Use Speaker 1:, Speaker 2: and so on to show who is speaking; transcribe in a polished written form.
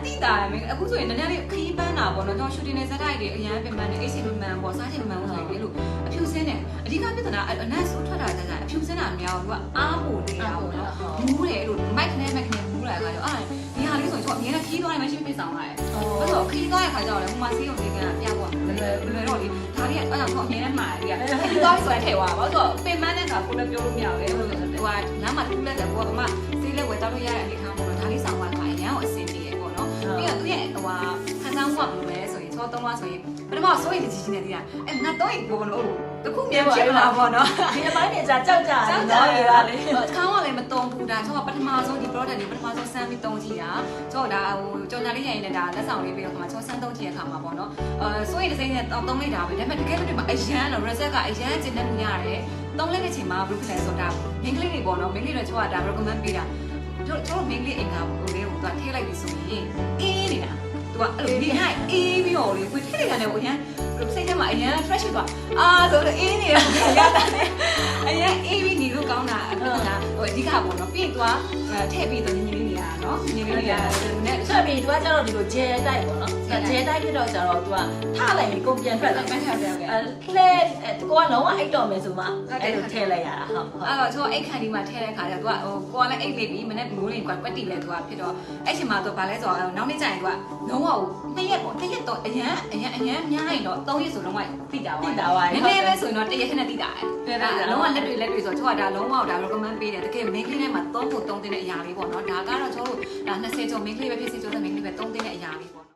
Speaker 1: တိတာမင်းအခုဆိုရင်နည်းနည်းလေးခီးပန်းတာပေါ့နော်ကျွန်တော်ရှူတင်နေဇက်တိုက်တွေအရန်ပင်ပန်းနေအိတ်စီပင်ပန်းပေါ့စားချင်ပင်ပန်းဆိုရင်လို့အဖြူစင်းတယ်အဓိကပြဿနာအနက်ဆိုးထွက်တာကြကြအဖြူစင်းတာများတော့သူကအားပိုနေတာပေါ့နော်မူးတယ်လို့မိုက်ခနဲ့မူးလာကြတော့ဒီဟာလေးဆိုရင်ကျွန်တော်အများနဲ့ခီးသွားတယ်မရှိဖြစ်ဆောင်လာတယ်ဘာလို့ခီးသွားတဲ့ခါကျတော့လေဟိုမှာဆေးရုံတွေကပြပေါ့လွယ်တော့လေဒါလေးကအဲ့ဒါဆိုအမြဲတမ်းမှာလေခီးသွားဆိုရင်ထဲသွားဘာလို့ဆိုပင်ပန်းတဲ့ခါကိုလည်းပြောလို့မရဘူးလေဟိုကလမ်းမှာတူးလက်တယ်ကိုကဘာမှဆေးလက်ဝယ်တောက်လို့ရတဲ့အနေထားပေါ့နော်ဒါလေးဆောင်သွားခါရန်ကိုအဆင်ပြေပေါ့နော်ပြီးတော့သူရဲ့ဟိုဟာခန်းစားမှုကဘယ်လိုလဲဆိုရင်ကျွန်တော်3လဆိုရင်ပထမစိုးရိမ်တကြီးနေသေးတာငါတော့ရင်ကိုဘလို့တခုမြင်ဖြစ်လာပေါ့နော်
Speaker 2: ဒီအပိုင်းတွေကြာကြောက်ကြတယ်နော်ဒီကလေ
Speaker 1: ခေါင်းကလည်းမတုံဘူးဒါကျွန်တော်ပထမဆုံးဒီ product တွေပထမဆုံးစမ်းပြီးတုံးကြည့်တာကျွန်တော်ဒါဟိုကြော်ညာလေးရရင်လည်းဒါလက်ဆောင်လေးပြီးတော့ခါမှာကျွန်တော်စမ်းတုံးကြည့်ရခါမှာပေါ့နော်စိုးရိမ်တစ်စိမ့်နဲ့တုံးလိုက်တာပဲဒါပေမဲ့တကယ်လို့ဒီမှာအရန်တော့ result ကအရန်ကျင်းနေမှုရတယ်တုံးလိုက်တဲ့အချိန်မှာဘယ်လိုဖြစ်လဲဆိုတာမင်းကလေးတွေပေါ့နော်မင်းကလေးတွေကျွန်တော်ဒါ recommend ပေးတာကျွန်တော်မင်းကလေးအိမ်ကဟိုလေးကိုသူကထည့်လိုက်ပြီးဆိုရင်အေးနေတာသူကအဲ့လိုဒီဟိုက်အေးပြီးတော့လေကိုထည့်လိုက်တာလည်းဟိုရန်စိတ်ထဲမှာအရန် fresh ဖြစ်သွားဆိုတော့အေးနေတယ်ရတာလေအရန်အေးပြီးနေလို့ကောင်းတာအဲ့ဒါဟိုအဓိကပေါ့နော်ပြီးရင်သွားထည့်ပြီးတော့ညင်ညင်လေးနေတာနော်ညင်ညင်လေးရတယ်နဲ့
Speaker 2: ဆက်ပြီးသူကကျတော့ဒီလိုဂျဲတိုက်ပေါ့နော်ဂျဲတိုက်ဖြစ်တော့ကျတော့သူကထားလိုက်ရင်ကုန်ပြန်ထွက်တယ်
Speaker 1: မထပ်တယ်
Speaker 2: လဲကိုကလုံးဝအိတ်တော်မယ်ဆိုမှအဲ့လိုထည့်လိုက်ရတာဟုတ်
Speaker 1: အဲ့တော့ကျွန်တော်အိတ်ခန့်ဒီမှာထည့်တဲ့ခါကျတော့သူကဟိုကိုကလည်းအိတ်လေးပြီးမနေ့မိုးလေးကကွက်တီလဲသူကဖြစ်တော့အဲ့ချိန်မှာသူကဘာလဲဆိုတော့နောက်နေ့ကျရင်သူကလုံးဝ2ရက်ပေါ့2ရက်တော့အရန်များရင်တော့3ရက်ဆိုလုံးဝတိတာပါနည်းနည်းပဲဆိုရင်တော့1ရက်ခနဲ့တိတာတယ်လုံးဝလက်တွေဆိုတော့ကျွန်တော်ဒါလုံးဝဒါ recommend ပေးတယ်တကယ် main ကလေးထဲမှာ3ဖို့3တင်းတဲ့အရာလေးပေါ့နော်ဒါကတော့ကျွန်တော်တို့ဒါ20ကျော် main ကလေးပဲဖြစ်စီကျော်တဲ့ main ကလေးပဲ3တင်းတဲ့အရာလေးပေါ့